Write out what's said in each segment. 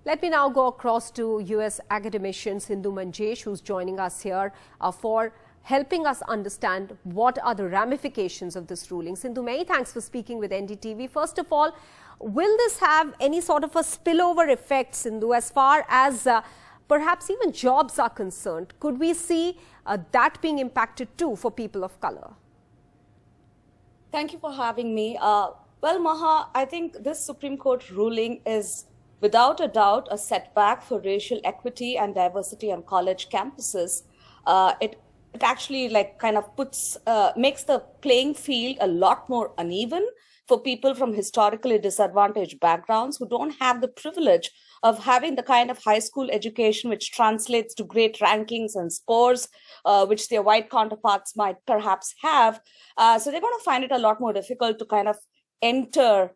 Let me now go across to US Academician Sindhu Manjesh, who's joining us here for helping us understand what are the ramifications of this ruling. Sindhu, many thanks for speaking with NDTV. First of all, will this have any sort of a spillover effect, Sindhu, as far as perhaps even jobs are concerned? Could we see that being impacted too for people of color? Thank you for having me. Well, Maha, I think this Supreme Court ruling is without a doubt a setback for racial equity and diversity on college campuses. It actually makes the playing field a lot more uneven for people from historically disadvantaged backgrounds who don't have the privilege of having the kind of high school education which translates to great rankings and scores, which their white counterparts might perhaps have. So they're going to find it a lot more difficult to kind of enter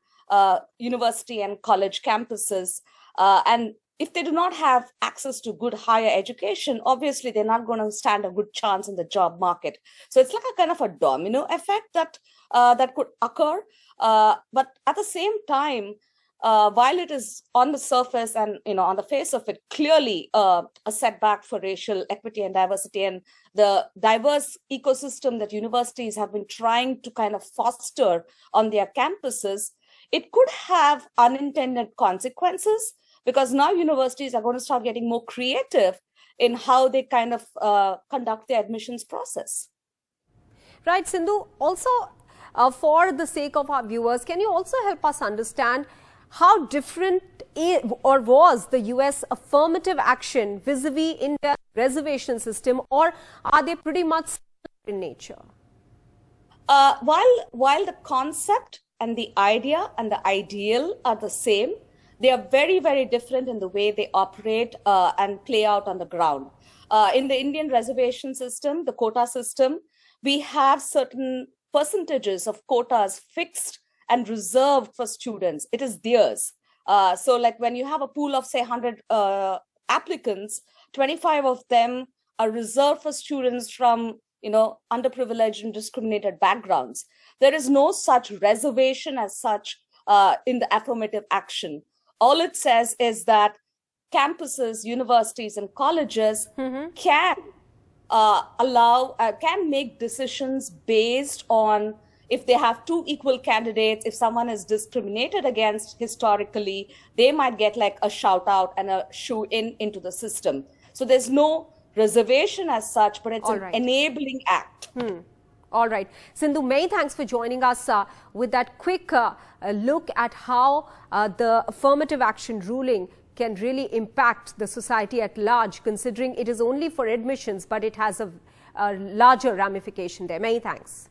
university and college campuses. And if they do not have access to good higher education, obviously they're not going to stand a good chance in the job market. So it's like a kind of a domino effect that could occur. But at the same time, while it is on the surface and on the face of it clearly a setback for racial equity and diversity and the diverse ecosystem that universities have been trying to kind of foster on their campuses, it could have unintended consequences, because now universities are going to start getting more creative in how they kind of conduct their admissions process. Right, Sindhu. Also, for the sake of our viewers, can you also help us understand how different was the US affirmative action vis-a-vis India's reservation system, or are they pretty much similar in nature? While the concept and the idea and the ideal are the same, they are very, very different in the way they operate and play out on the ground. In the Indian reservation system, the quota system, we have certain percentages of quotas fixed and reserved for students. It is theirs. So like when you have a pool of, say, 100 applicants, 25 of them are reserved for students from underprivileged and discriminated backgrounds. There is no such reservation as such in the affirmative action. All it says is that campuses, universities, and colleges can can make decisions based on if they have two equal candidates. If someone is discriminated against historically, they might get like a shout out and a shoe into the system. So there's no reservation as such, but it's an enabling act. All right. Sindhu, many thanks for joining us with that quick look at how the affirmative action ruling can really impact the society at large, considering it is only for admissions, but it has a larger ramification there. Many thanks.